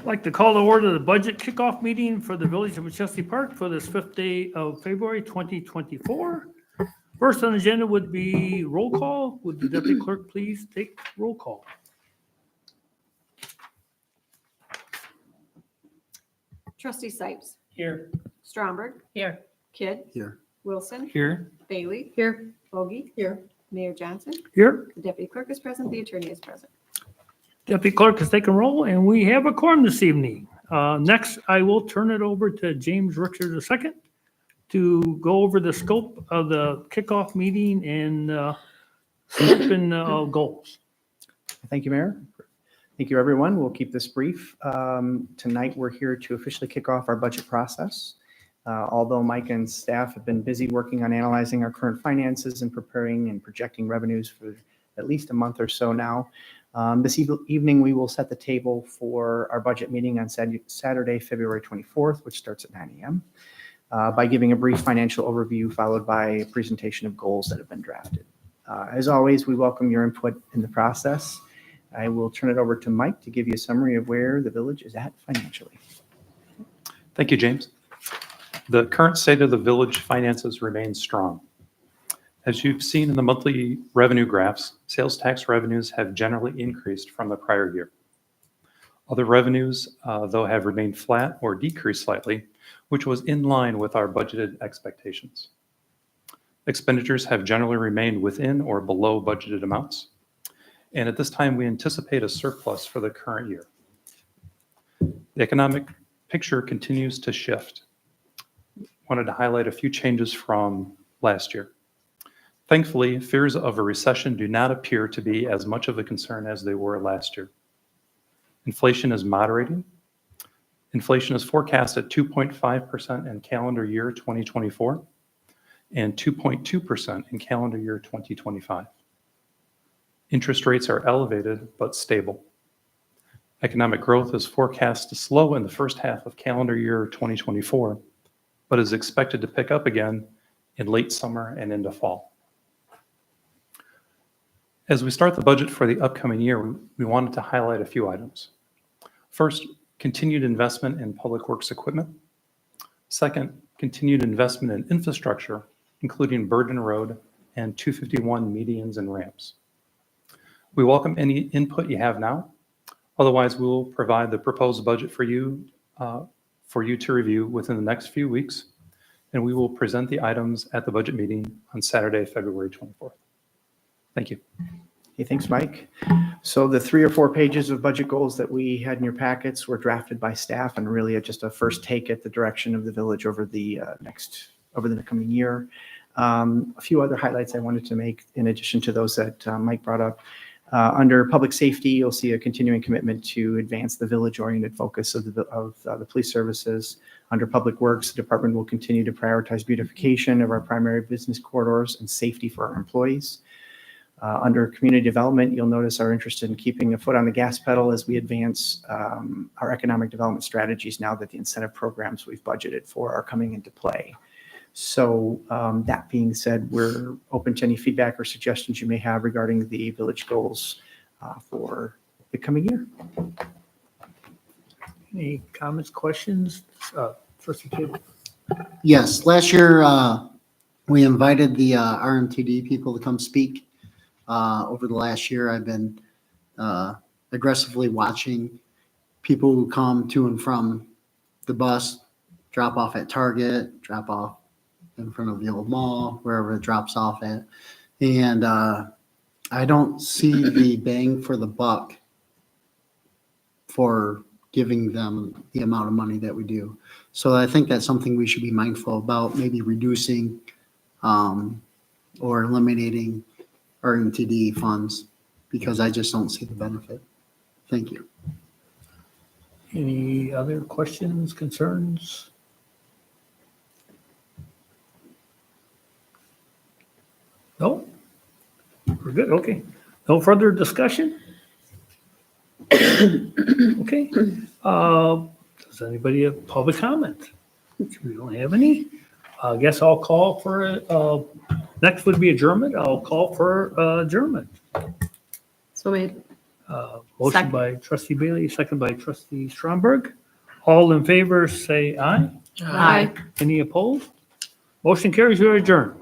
like to call to order the budget kickoff meeting for the Village of Machesney Park for this 5th day of February 2024. First on the agenda would be roll call. Would the deputy clerk please take roll call? Trustee Sipes, Here. Stromberg, Here. Kidd, Here. Wilson, Here. Bailey. Here. Bogie. Here. Mayor Johnson. Here. The deputy clerk is present. The attorney is present. Deputy clerk has taken roll, and we have a quorum this evening. Next, I will turn it over to James Richard II to go over the scope of the kickoff meeting and scope and goals. Thank you, Mayor. Thank you, everyone. We'll keep this brief. Tonight, we're here to officially kick off our budget process. Although Mike and staff have been busy working on analyzing our current finances and preparing and projecting revenues for at least a month or so now, this evening, we will set the table for our budget meeting on Saturday, February 24th, which starts at 9 a.m. By giving a brief financial overview followed by a presentation of goals that have been drafted. As always, we welcome your input in the process. I will turn it over to Mike to give you a summary of where the village is at financially. Thank you, James. The current state of the village finances remains strong. As you've seen in the monthly revenue graphs, sales tax revenues have generally increased from the prior year. Other revenues, though, have remained flat or decreased slightly, which was in line with our budgeted expectations. Expenditures have generally remained within or below budgeted amounts. And at this time, we anticipate a surplus for the current year. The economic picture continues to shift. Wanted to highlight a few changes from last year. Thankfully, fears of a recession do not appear to be as much of a concern as they were last year. Inflation is moderating. Inflation is forecast at 2.5% in calendar year 2024 and 2.2% in calendar year 2025. Interest rates are elevated but stable. Economic growth is forecast to slow in the first half of calendar year 2024, but is expected to pick up again in late summer and into fall. As we start the budget for the upcoming year, we wanted to highlight a few items. First, continued investment in public works equipment. Second, continued investment in infrastructure, including Burden Road and 251 medians and ramps. We welcome any input you have now. Otherwise, we will provide the proposed budget for you to review within the next few weeks, and we will present the items at the budget meeting on Saturday, February 24th. Thank you. Hey, thanks, Mike. So the 3 or 4 pages of budget goals that we had in your packets were drafted by staff and really just a first take at the direction of the village over the coming year. A few other highlights I wanted to make in addition to those that Mike brought up. Under public safety, you'll see a continuing commitment to advance the village-oriented focus of the police services. Under public works, the department will continue to prioritize beautification of our primary business corridors and safety for our employees. Under community development, you'll notice our interest in keeping a foot on the gas pedal as we advance our economic development strategies now that the incentive programs we've budgeted for are coming into play. So that being said, we're open to any feedback or suggestions you may have regarding the village goals for the coming year. Any comments, questions? Trustee Kidd? Yes, last year we invited the RMTD people to come speak. Over the last year, I've been aggressively watching people who come to and from the bus, drop off at Target, drop off in front of the old mall, wherever it drops off at. And I don't see the bang for the buck for giving them the amount of money that we do. So I think that's something we should be mindful about, maybe reducing or eliminating RMTD funds, because I just don't see the benefit. Thank you. Any other questions, concerns? No? We're good, okay. No further discussion? Okay. Does anybody have public comment? We don't have any. I guess I'll call for, next would be adjournment. I'll call for adjournment. So made. Motion Second. by trustee Bailey, second by trustee Stromberg. All in favor, say aye. Aye. Any opposed? Motion carries, you adjourn.